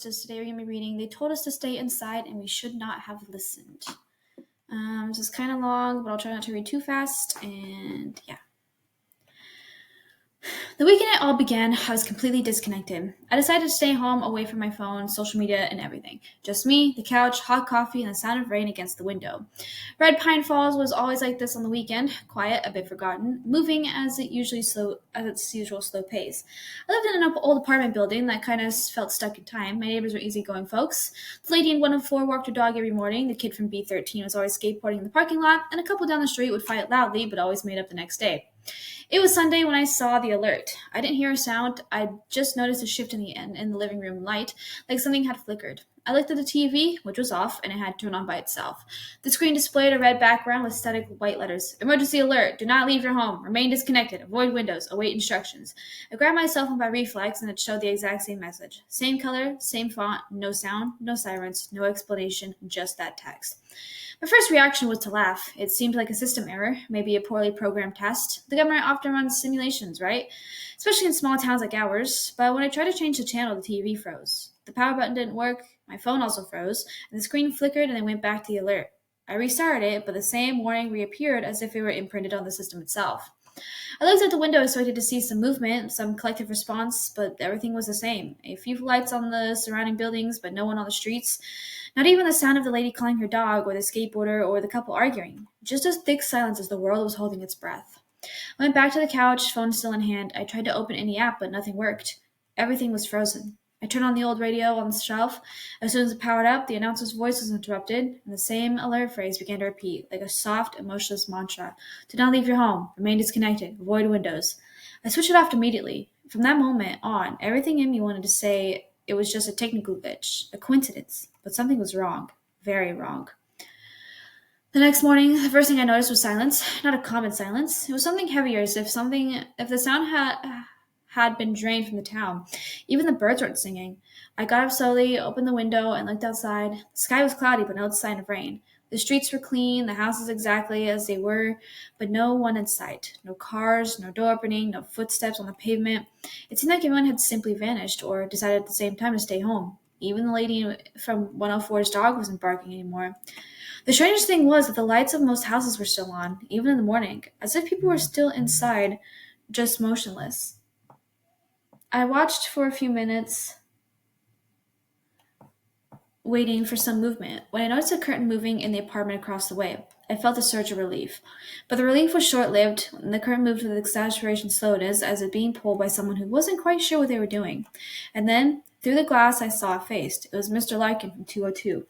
Today we're going to be reading They Told Us to Stay Inside and We Should Not Have Listened. This is kind of long, but I'll try not to read too fast, and yeah. The weekend it all began, I was completely disconnected. I decided to stay home away from my phone, social media, and everything. Just me, the couch, hot coffee, and the sound of rain against the window. Red Pine Falls was always like this on the weekend, quiet, a bit forgotten, moving as its usual slow pace. I lived in an old apartment building that kind of felt stuck in time. My neighbors were easygoing folks. The lady in 104 walked her dog every morning. The kid from B13 was always skateboarding in the parking lot, and a couple down the street would fight loudly, but always made up the next day. It was Sunday when I saw the alert. I didn't hear a sound. I just noticed a shift in the living room light, like something had flickered. I looked at the TV, which was off, and it had turned on by itself. The screen displayed a red background with static white letters. Emergency alert. Do not leave your home. Remain disconnected. Avoid windows. Await instructions. I grabbed my cell phone by reflex, and it showed the exact same message. Same color, same font, no sound, no sirens, no explanation, just that text. My first reaction was to laugh. It seemed like a system error, maybe a poorly programmed test. The government often runs simulations, right? Especially in small towns like ours. But when I tried to change the channel, the TV froze. The power button didn't work, my phone also froze, and the screen flickered and then went back to the alert. I restarted it, but the same warning reappeared as if it were imprinted on the system itself. I looked out the window expecting to see some movement, some collective response, but everything was the same. A few lights on the surrounding buildings, but no one on the streets. Not even the sound of the lady calling her dog, or the skateboarder, or the couple arguing. Just a thick silence as the world was holding its breath. I went back to the couch, phone still in hand. I tried to open any app, but nothing worked. Everything was frozen. I turned on the old radio on the shelf. As soon as it powered up, the announcer's voice was interrupted, and the same alert phrase began to repeat, like a soft, emotionless mantra. Do not leave your home. Remain disconnected. Avoid windows. I switched it off immediately. From that moment on, everything in me wanted to say it was just a technical glitch, a coincidence, but something was wrong. Very wrong. The next morning, the first thing I noticed was silence. Not a common silence. It was something heavier, as if the sound had been drained from the town. Even the birds weren't singing. I got up slowly, opened the window, and looked outside. The sky was cloudy, but no sign of rain. The streets were clean, the houses exactly as they were, but no one in sight. No cars, no door opening, no footsteps on the pavement. It seemed like everyone had simply vanished, or decided at the same time to stay home. Even the lady from 104's dog wasn't barking anymore. The strangest thing was that the lights of most houses were still on, even in the morning, as if people were still inside, just motionless. I watched for a few minutes, waiting for some movement. When I noticed a curtain moving in the apartment across the way, I felt a surge of relief. But the relief was short-lived, and the curtain moved with exaggeration slowness as if being pulled by someone who wasn't quite sure what they were doing. And then, through the glass, I saw a face. It was Mr. Larkin from 202.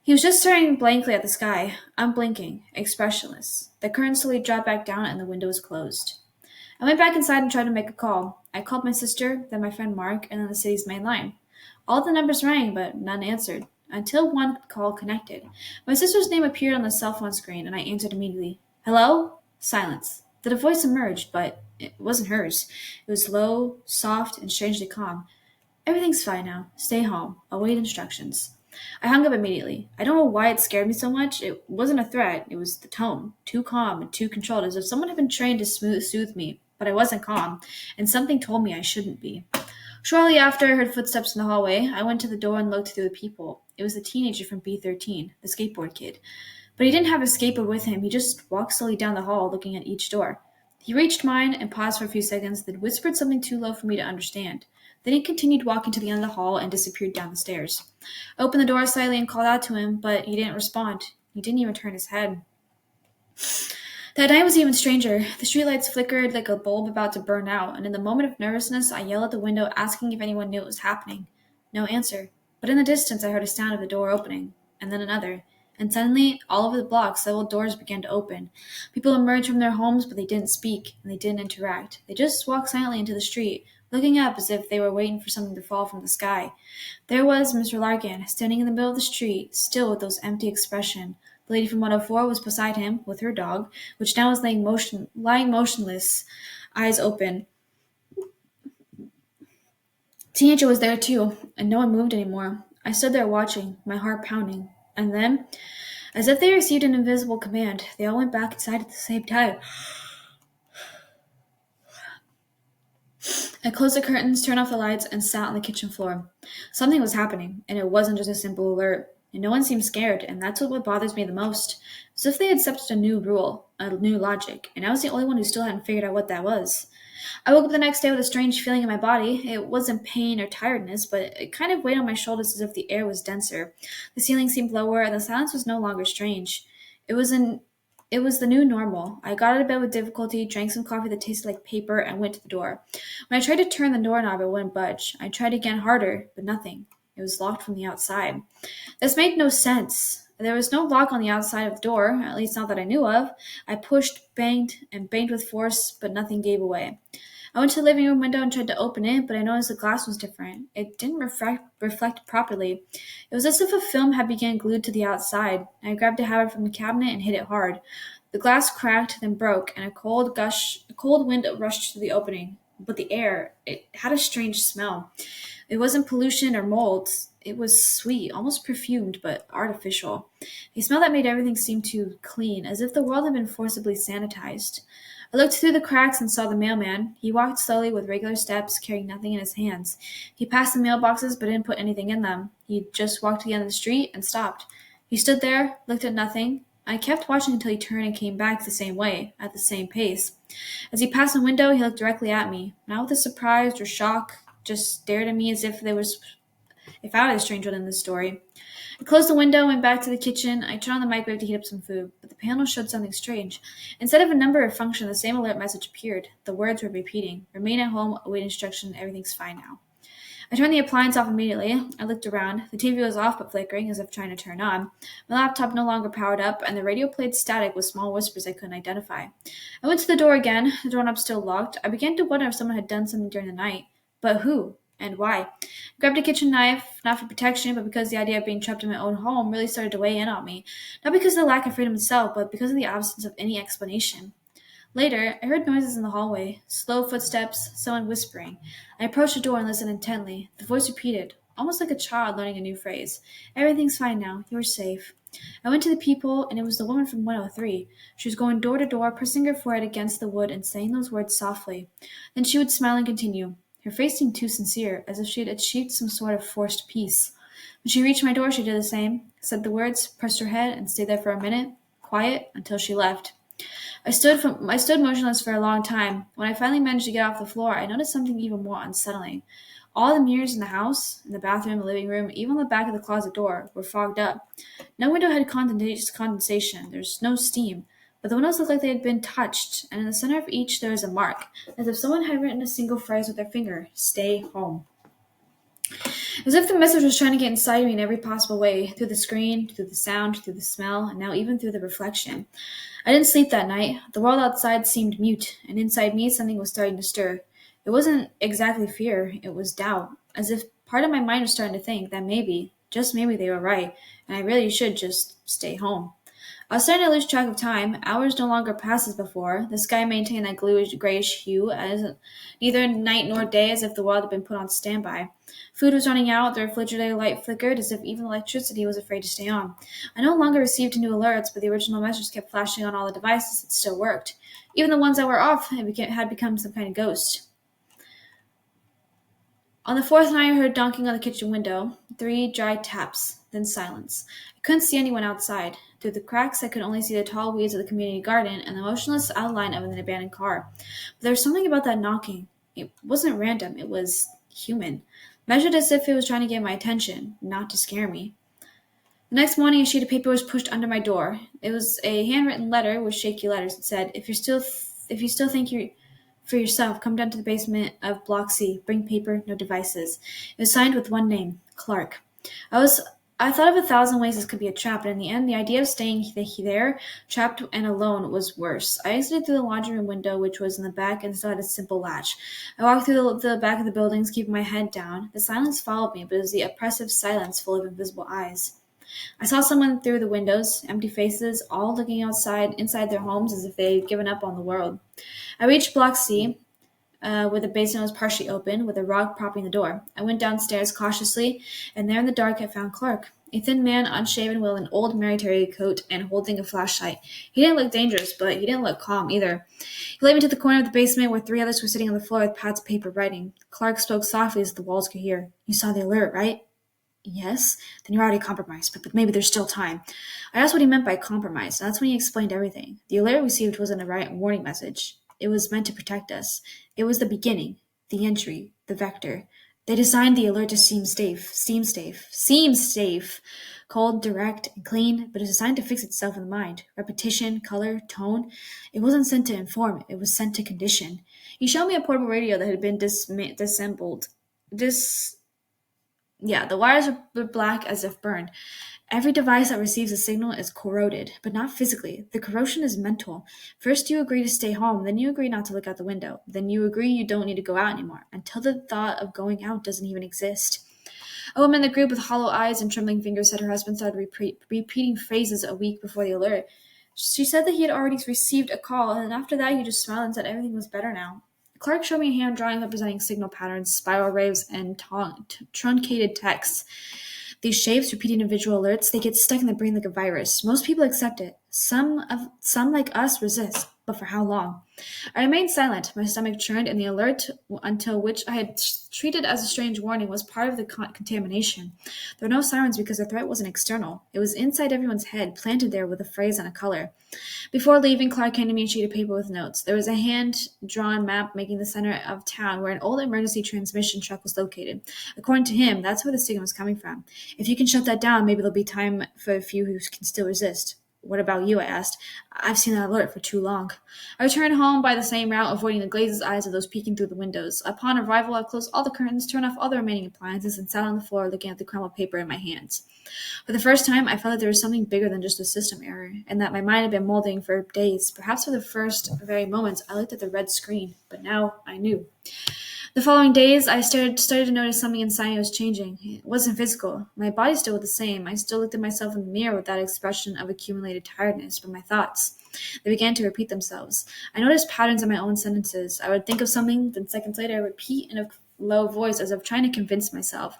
He was just staring blankly at the sky, unblinking, expressionless. The curtain slowly dropped back down and the window was closed. I went back inside and tried to make a call. I called my sister, then my friend Mark, and then the city's main line. All the numbers rang, but none answered, until one call connected. My sister's name appeared on the cell phone screen, and I answered immediately. Hello? Silence. Then a voice emerged, but it wasn't hers. It was low, soft, and strangely calm. Everything's fine now. Stay home. Await instructions. I hung up immediately. I don't know why it scared me so much. It wasn't a threat. It was the tone. Too calm and too controlled, as if someone had been trained to soothe me. But I wasn't calm, and something told me I shouldn't be. Shortly after I heard footsteps in the hallway, I went to the door and looked through the peephole. It was the teenager from B13, the skateboard kid. But he didn't have a skateboard with him. He just walked slowly down the hall, looking at each door. He reached mine and paused for a few seconds, then whispered something too low for me to understand. Then he continued walking to the end of the hall and disappeared down the stairs. I opened the door slightly and called out to him, but he didn't respond. He didn't even turn his head. That night was even stranger. The streetlights flickered like a bulb about to burn out, and in the moment of nervousness, I yelled at the window, asking if anyone knew what was happening. No answer. But in the distance, I heard a sound of the door opening, and then another. And suddenly, all over the block, several doors began to open. People emerged from their homes, but they didn't speak, and they didn't interact. They just walked silently into the street, looking up as if they were waiting for something to fall from the sky. There was Mr. Larkin, standing in the middle of the street, still with those empty expression. The lady from 104 was beside him, with her dog, which now was lying motionless, eyes open. Teenager was there too, and no one moved anymore. I stood there watching, my heart pounding. And then, as if they received an invisible command, they all went back inside at the same time. I closed the curtains, turned off the lights, and sat on the kitchen floor. Something was happening, and it wasn't just a simple alert. And no one seemed scared, and that's what bothers me the most. As if they had accepted a new rule, a new logic, and I was the only one who still hadn't figured out what that was. I woke up the next day with a strange feeling in my body. It wasn't pain or tiredness, but it kind of weighed on my shoulders as if the air was denser. The ceiling seemed lower, and the silence was no longer strange. It was an it was the new normal. I got out of bed with difficulty, drank some coffee that tasted like paper, and went to the door. When I tried to turn the doorknob, it wouldn't budge. I tried again harder, but nothing. It was locked from the outside. This made no sense. There was no lock on the outside of the door, at least not that I knew of. I pushed, banged, and banged with force, but nothing gave away. I went to the living room window and tried to open it, but I noticed the glass was different. It didn't reflect properly. It was as if a film had begun glued to the outside. I grabbed a hammer from the cabinet and hit it hard. The glass cracked, then broke, and a cold wind rushed through the opening. But the air, it had a strange smell. It wasn't pollution or mold. It was sweet, almost perfumed, but artificial. A smell that made everything seem too clean, as if the world had been forcibly sanitized. I looked through the cracks and saw the mailman. He walked slowly with regular steps, carrying nothing in his hands. He passed the mailboxes but didn't put anything in them. He just walked to the end of the street and stopped. He stood there, looked at nothing. I kept watching until he turned and came back the same way, at the same pace. As he passed the window, he looked directly at me, not with a surprise or shock, just stared at me as if I was a stranger in this story. I closed the window and went back to the kitchen. I turned on the microwave to heat up some food, but the panel showed something strange. Instead of a number or function, the same alert message appeared. The words were repeating. Remain at home, await instruction, everything's fine now. I turned the appliance off immediately. I looked around. The TV was off but flickering, as if trying to turn on. My laptop no longer powered up, and the radio played static with small whispers I couldn't identify. I went to the door again, the doorknob still locked. I began to wonder if someone had done something during the night. But who? And why? I grabbed a kitchen knife, not for protection, but because the idea of being trapped in my own home really started to weigh in on me. Not because of the lack of freedom itself, but because of the absence of any explanation. Later, I heard noises in the hallway, slow footsteps, someone whispering. I approached the door and listened intently. The voice repeated, almost like a child learning a new phrase. Everything's fine now. You're safe. I went to the peephole, and it was the woman from 103. She was going door to door, pressing her forehead against the wood and saying those words softly. Then she would smile and continue. Her face seemed too sincere, as if she had achieved some sort of forced peace. When she reached my door, she did the same, said the words, pressed her head, and stayed there for a minute, quiet, until she left. I stood motionless for a long time. When I finally managed to get off the floor, I noticed something even more unsettling. All the mirrors in the house, in the bathroom, the living room, even on the back of the closet door, were fogged up. No window had condensation. There's no steam. But the windows looked like they had been touched, and in the center of each there was a mark, as if someone had written a single phrase with their finger, "Stay home." As if the message was trying to get inside me in every possible way, through the screen, through the sound, through the smell, and now even through the reflection. I didn't sleep that night. The world outside seemed mute, and inside me something was starting to stir. It wasn't exactly fear, it was doubt, as if part of my mind was starting to think that maybe, just maybe they were right, and I really should just stay home. I was starting to lose track of time. Hours no longer passed as before. The sky maintained that bluish grayish hue, as neither night nor day, as if the world had been put on standby. Food was running out. The refrigerator light flickered, as if even electricity was afraid to stay on. I no longer received new alerts, but the original message kept flashing on all the devices that still worked. Even the ones that were off had become some kind of ghost. On the fourth night, I heard donking on the kitchen window. 3 dry taps, then silence. I couldn't see anyone outside. Through the cracks, I could only see the tall weeds of the community garden and the motionless outline of an abandoned car. But there was something about that knocking. It wasn't random. It was human. Measured as if it was trying to get my attention, not to scare me. The next morning, a sheet of paper was pushed under my door. It was a handwritten letter with shaky letters. It said, if you still think you're for yourself, come down to the basement of Block C. Bring paper, no devices. It was signed with one name, Clark. I thought of 1,000 ways this could be a trap, but in the end, the idea of staying there, trapped and alone, was worse. I exited through the laundry room window, which was in the back and still had a simple latch. I walked through the back of the buildings, keeping my head down. The silence followed me, but it was the oppressive silence full of invisible eyes. I saw someone through the windows, empty faces, all looking inside their homes as if they had given up on the world. I reached Block C. where the basement was partially open, with a rug propping the door. I went downstairs cautiously, and there in the dark I found Clark, a thin man, unshaven, with an old military coat and holding a flashlight. He didn't look dangerous, but he didn't look calm either. He led me to the corner of the basement where three others were sitting on the floor with pads of paper writing. Clark spoke softly as the walls could hear. "You saw the alert, right?" "Yes." "Then you're already compromised, but maybe there's still time." I asked what he meant by compromise, and that's when he explained everything. The alert we received wasn't a warning message. It was meant to protect us. It was the beginning, the entry, the vector. They designed the alert to seem safe, cold, direct, and clean, but it's designed to fix itself in the mind. Repetition, color, tone. It wasn't sent to inform, it was sent to condition. He showed me a portable radio that had been disassembled. The wires were black as if burned. Every device that receives a signal is corroded, but not physically. The corrosion is mental. First you agree to stay home, then you agree not to look out the window. Then you agree you don't need to go out anymore, until the thought of going out doesn't even exist. A woman in the group with hollow eyes and trembling fingers said her husband started repeating phrases a week before the alert. She said that he had already received a call, and after that he just smiled and said everything was better now. Clark showed me a hand drawing representing signal patterns, spiral waves, and truncated texts. These shapes, repeating individual alerts, they get stuck in the brain like a virus. Most people accept it. Some like us resist, but for how long? I remained silent. My stomach churned, and the alert, until which I had treated as a strange warning, was part of the contamination. There were no sirens because the threat wasn't external. It was inside everyone's head, planted there with a phrase and a color. Before leaving, Clark handed me a sheet of paper with notes. There was a hand-drawn map making the center of town where an old emergency transmission truck was located. According to him, that's where the signal was coming from. If you can shut that down, maybe there'll be time for a few who can still resist. "What about you?" I asked. "I've seen that alert for too long." I returned home by the same route, avoiding the glazed eyes of those peeking through the windows. Upon arrival, I closed all the curtains, turned off all the remaining appliances, and sat on the floor looking at the crumpled paper in my hands. For the first time, I felt that there was something bigger than just a system error, and that my mind had been molding for days. Perhaps for the first very moments, I looked at the red screen, but now I knew. The following days, I started to notice something inside me was changing. It wasn't physical. My body still was the same. I still looked at myself in the mirror with that expression of accumulated tiredness, but my thoughts, they began to repeat themselves. I noticed patterns in my own sentences. I would think of something, then seconds later I would repeat in a low voice as if trying to convince myself.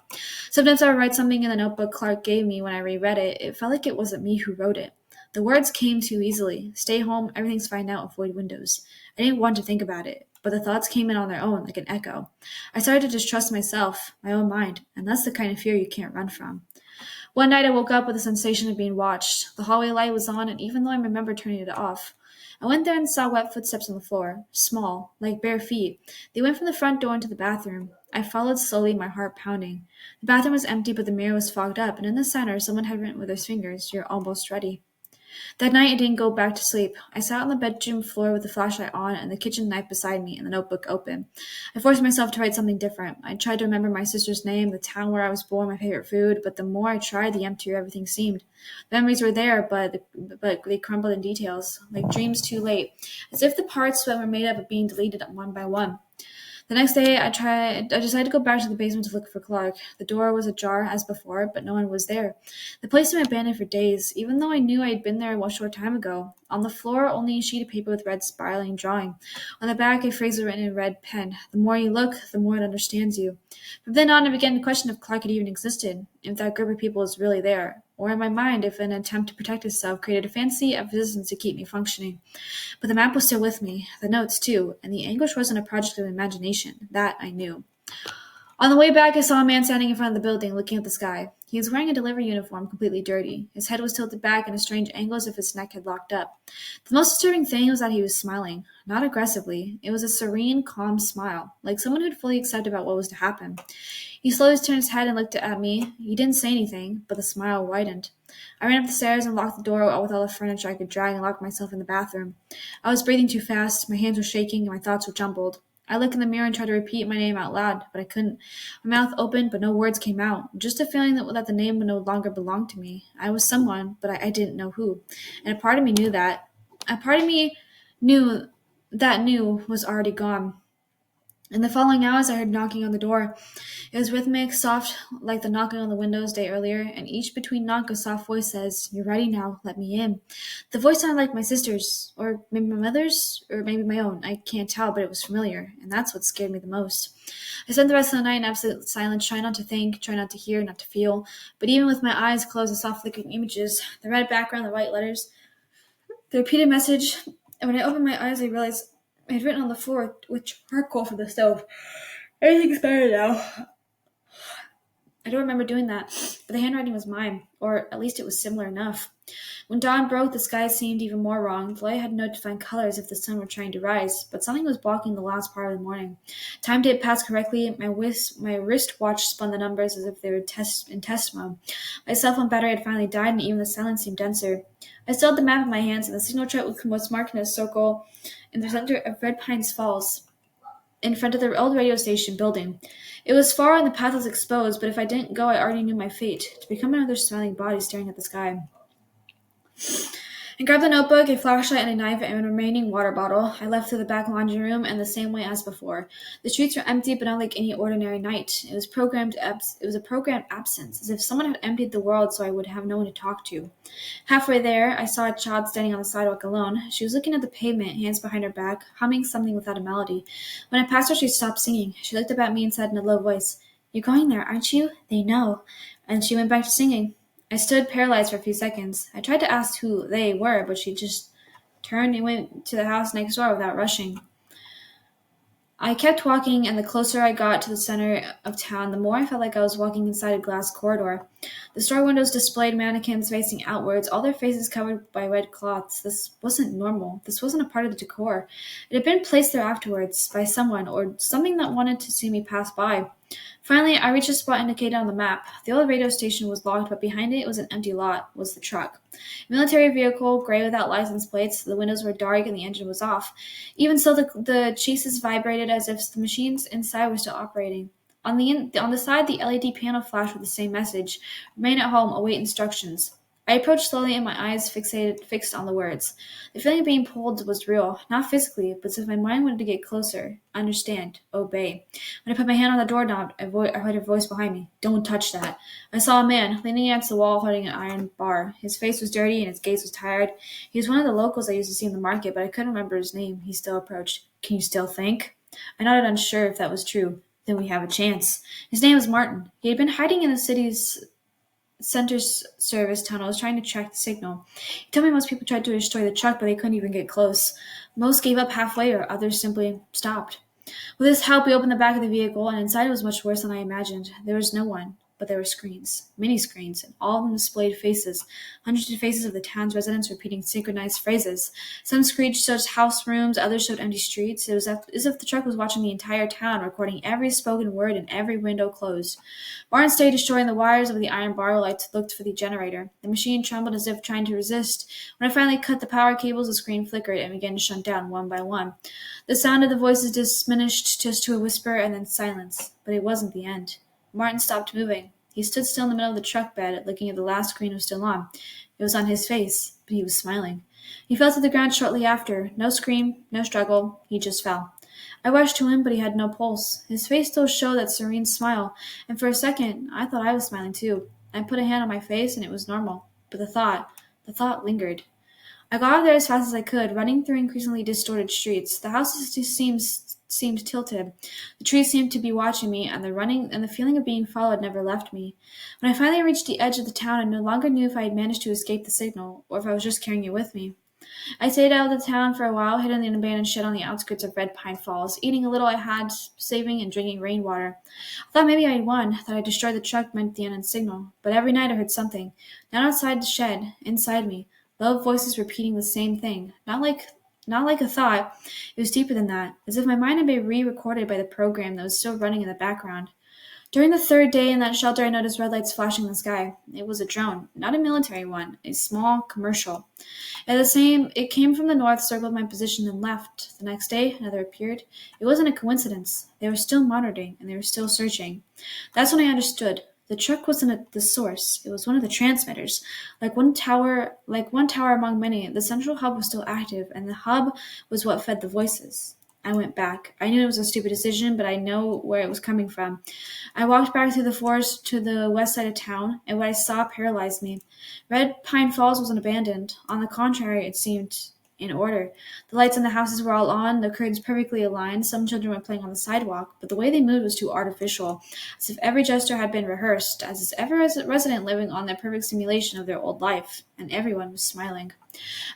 Sometimes I would write something in the notebook Clark gave me. When I reread it, it felt like it wasn't me who wrote it. The words came too easily. Stay home, everything's fine now, avoid windows. I didn't want to think about it, but the thoughts came in on their own, like an echo. I started to distrust myself, my own mind, and that's the kind of fear you can't run from. One night I woke up with a sensation of being watched. The hallway light was on, and even though I remembered turning it off, I went there and saw wet footsteps on the floor, small, like bare feet. They went from the front door into the bathroom. I followed slowly, my heart pounding. The bathroom was empty, but the mirror was fogged up, and in the center someone had written with his fingers, "You're almost ready." That night I didn't go back to sleep. I sat on the bedroom floor with the flashlight on and the kitchen knife beside me and the notebook open. I forced myself to write something different. I tried to remember my sister's name, the town where I was born, my favorite food, but the more I tried, the emptier everything seemed. The memories were there, but they crumbled in details, like dreams too late, as if the parts that were made up of being deleted one by one. The next day, I decided to go back to the basement to look for Clark. The door was ajar as before, but no one was there. The place had been abandoned for days, even though I knew I had been there a short time ago. On the floor, only a sheet of paper with red spiraling drawing. On the back, a phrase was written in red pen. "The more you look, the more it understands you." From then on, I began to question if Clark had even existed, if that group of people was really there, or in my mind, if an attempt to protect itself created a fancy of resistance to keep me functioning. But the map was still with me, the notes too, and the anguish wasn't a project of imagination. That I knew. On the way back, I saw a man standing in front of the building, looking at the sky. He was wearing a delivery uniform, completely dirty. His head was tilted back in a strange angle as if his neck had locked up. The most disturbing thing was that he was smiling. Not aggressively. It was a serene, calm smile, like someone who'd fully accepted about what was to happen. He slowly turned his head and looked at me. He didn't say anything, but the smile widened. I ran up the stairs and locked the door with all the furniture I could drag and locked myself in the bathroom. I was breathing too fast, my hands were shaking, and my thoughts were jumbled. I looked in the mirror and tried to repeat my name out loud, but I couldn't. My mouth opened, but no words came out. Just a feeling that the name would no longer belong to me. I was someone, but I didn't know who. And a part of me knew that. A part of me knew was already gone. In the following hours, I heard knocking on the door. It was rhythmic, soft, like the knocking on the windows day earlier, and each between knock a soft voice says, "You're ready now, let me in." The voice sounded like my sister's, or maybe my mother's, or maybe my own. I can't tell, but it was familiar, and that's what scared me the most. I spent the rest of the night in absolute silence, trying not to think, trying not to hear, not to feel. But even with my eyes closed, the soft flickering images, the red background, the white letters, the repeated message, and when I opened my eyes, I realized I had written on the floor with charcoal for the stove. Everything's better now. I don't remember doing that, but the handwriting was mine, or at least it was similar enough. When dawn broke, the sky seemed even more wrong. The light had no defined color as if the sun were trying to rise, but something was blocking the last part of the morning. Time did pass correctly. My wristwatch spun the numbers as if they were in test mode. My cell phone battery had finally died, and even the silence seemed denser. I still had the map in my hands, and the signal chart was marked in a circle in the center of Red Pines Falls, in front of the old radio station building. It was far and the path was exposed, but if I didn't go, I already knew my fate, to become another smiling body staring at the sky. I grabbed a notebook, a flashlight, and a knife, and a remaining water bottle. I left through the back laundry room, and the same way as before. The streets were empty, but not like any ordinary night. It was a programmed absence, as if someone had emptied the world so I would have no one to talk to. Halfway there, I saw a child standing on the sidewalk alone. She was looking at the pavement, hands behind her back, humming something without a melody. When I passed her, she stopped singing. She looked up at me and said in a low voice, "You're going there, aren't you? They know." And she went back to singing. I stood paralyzed for a few seconds. I tried to ask who they were, but she just turned and went to the house next door without rushing. I kept walking, and the closer I got to the center of town, the more I felt like I was walking inside a glass corridor. The store windows displayed mannequins facing outwards, all their faces covered by red cloths. This wasn't normal. This wasn't a part of the decor. It had been placed there afterwards by someone or something that wanted to see me pass by. Finally, I reached a spot indicated on the map. The old radio station was locked, but behind it was an empty lot, was the truck. A military vehicle, gray without license plates, the windows were dark and the engine was off. Even so, the chases vibrated as if the machines inside were still operating. On the side, the LED panel flashed with the same message: "Remain at home, await instructions." I approached slowly and my eyes fixed on the words. The feeling of being pulled was real, not physically, but as if my mind wanted to get closer, understand, obey. When I put my hand on the doorknob, I heard a voice behind me. "Don't touch that." I saw a man leaning against the wall holding an iron bar. His face was dirty and his gaze was tired. He was one of the locals I used to see in the market, but I couldn't remember his name. He still approached. "Can you still think?" I nodded, unsure if that was true. "Then we have a chance." His name was Martin. He had been hiding in the city's center service tunnels trying to track the signal. He told me most people tried to destroy the truck, but they couldn't even get close. Most gave up halfway, or others simply stopped. With his help, we opened the back of the vehicle, and inside it was much worse than I imagined. There was no one, but there were screens, many screens, and all of them displayed faces, hundreds of faces of the town's residents repeating synchronized phrases. Some screens showed house rooms, others showed empty streets. It was as if the truck was watching the entire town, recording every spoken word and every window closed. Martin stayed destroying the wires of the iron bar while I looked for the generator. The machine trembled as if trying to resist. When I finally cut the power cables, the screen flickered and began to shut down one by one. The sound of the voices diminished just to a whisper and then silence. But it wasn't the end. Martin stopped moving. He stood still in the middle of the truck bed, looking at the last screen was still on. It was on his face, but he was smiling. He fell to the ground shortly after. No scream, no struggle. He just fell. I rushed to him, but he had no pulse. His face still showed that serene smile, and for a second I thought I was smiling too. I put a hand on my face, and it was normal. But the thought lingered. I got out of there as fast as I could, running through increasingly distorted streets. The houses just seemed tilted. The trees seemed to be watching me, and the running and the feeling of being followed never left me. When I finally reached the edge of the town, I no longer knew if I had managed to escape the signal, or if I was just carrying it with me. I stayed out of the town for a while, hidden in an abandoned shed on the outskirts of Red Pine Falls, eating a little I had, saving and drinking rainwater. I thought maybe I had won, that I destroyed the truck meant the end of the signal, but every night I heard something, not outside the shed, inside me, low voices repeating the same thing, not like a thought. It was deeper than that, as if my mind had been re-recorded by the program that was still running in the background. During the third day in that shelter, I noticed red lights flashing in the sky. It was a drone, not a military one, a small commercial. It came from the north, circled my position, then left. The next day, another appeared. It wasn't a coincidence. They were still monitoring, and they were still searching. That's when I understood. The truck wasn't the source. It was one of the transmitters. Like one tower among many, the central hub was still active, and the hub was what fed the voices. I went back. I knew it was a stupid decision, but I know where it was coming from. I walked back through the forest to the west side of town, and what I saw paralyzed me. Red Pine Falls wasn't abandoned. On the contrary, it seemed in order. The lights in the houses were all on, the curtains perfectly aligned. Some children were playing on the sidewalk, but the way they moved was too artificial, as if every gesture had been rehearsed, as if every resident living on their perfect simulation of their old life, and everyone was smiling.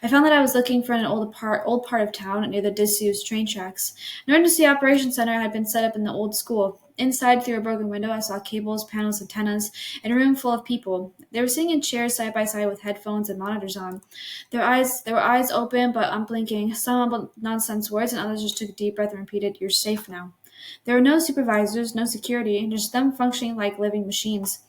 I found that I was looking for an old part of town near the disused train tracks. An emergency operations center had been set up in the old school. Inside, through a broken window, I saw cables, panels, antennas, and a room full of people. They were sitting in chairs side by side with headphones and monitors on. Their eyes open but unblinking. Some mumbled nonsense words, and others just took a deep breath and repeated, "You're safe now." There were no supervisors, no security, just them functioning like living machines.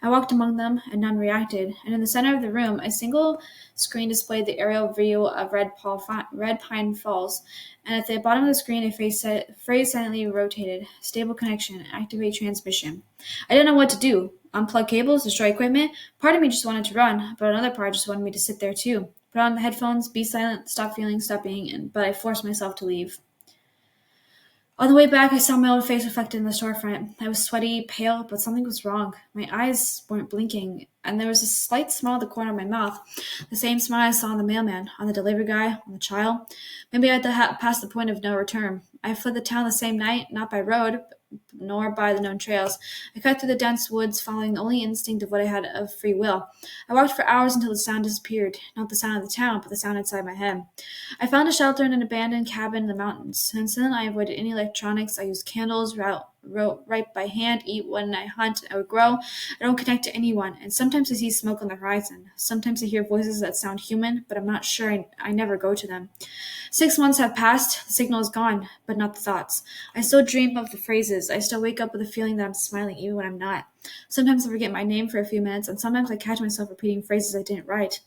I walked among them, and none reacted, and in the center of the room a single screen displayed the aerial view of Red Pine Falls, and at the bottom of the screen a phrase silently rotated: "Stable connection. Activate transmission." I didn't know what to do. Unplug cables, destroy equipment? Part of me just wanted to run, but another part just wanted me to sit there too. Put on the headphones, be silent, stop feeling, stop being, but I forced myself to leave. On the way back, I saw my own face reflected in the storefront. I was sweaty, pale, but something was wrong. My eyes weren't blinking, and there was a slight smile at the corner of my mouth. The same smile I saw on the mailman, on the delivery guy, on the child. Maybe I had passed the point of no return. I fled the town the same night, not by road, nor by the known trails. I cut through the dense woods, following the only instinct of what I had of free will. I walked for hours until the sound disappeared. Not the sound of the town, but the sound inside my head. I found a shelter in an abandoned cabin in the mountains. Since then, I avoided any electronics. I used candles, write by hand, eat when I hunt or grow. I don't connect to anyone, and sometimes I see smoke on the horizon. Sometimes I hear voices that sound human, but I'm not sure. I never go to them. 6 months have passed. The signal is gone, but not the thoughts. I still dream of the phrases. I still wake up with a feeling that I'm smiling even when I'm not. Sometimes I forget my name for a few minutes, and sometimes I catch myself repeating phrases I didn't write.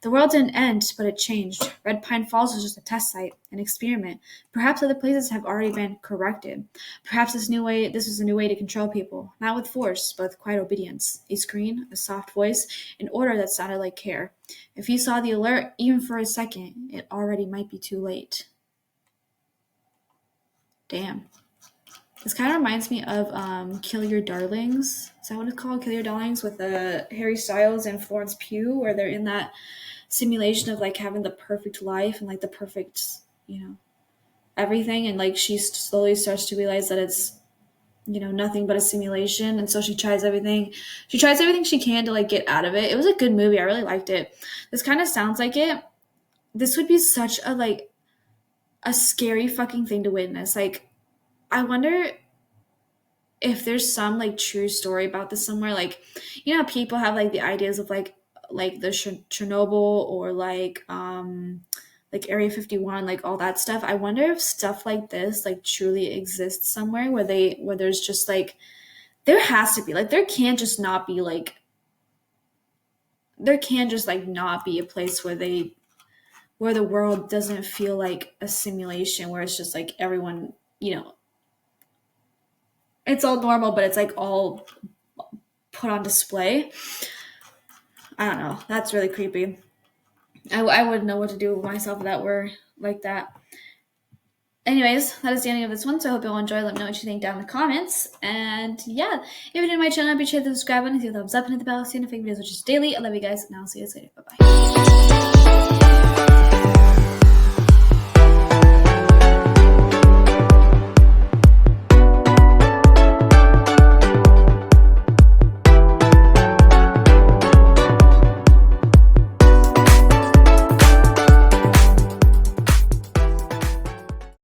The world didn't end, but it changed. Red Pine Falls was just a test site, an experiment. Perhaps other places have already been corrected. Perhaps this was a new way to control people, not with force, but with quiet obedience. A screen, a soft voice, an order that sounded like care. If you saw the alert, even for a second, it already might be too late. Damn. This kind of reminds me of Kill Your Darlings. Is that what it's called? Kill Your Darlings with Harry Styles and Florence Pugh, where they're in that simulation of like having the perfect life and like the perfect, everything. And like she slowly starts to realize that it's, nothing but a simulation. And so she tries everything. She tries everything she can to like get out of it. It was a good movie. I really liked it. This kind of sounds like it. This would be such a scary fucking thing to witness. Like, I wonder if there's some like true story about this somewhere. Like, people have like the ideas of like the Chernobyl or like Area 51, like all that stuff. I wonder if stuff like this like truly exists somewhere where there's just like, there has to be, like, there can't just not be like, there can just like not be a place where the world doesn't feel like a simulation, where it's just like everyone, it's all normal, but it's like all put on display. I don't know. That's really creepy. I wouldn't know what to do with myself if that were like that. Anyways, that is the ending of this one, so I hope you all enjoy. Let me know what you think down in the comments. And yeah, if you're new to my channel, be sure to hit the subscribe button, hit the thumbs up, and hit the bell, see notification videos, which is daily. I love you guys, and I'll see you guys later. Bye-bye.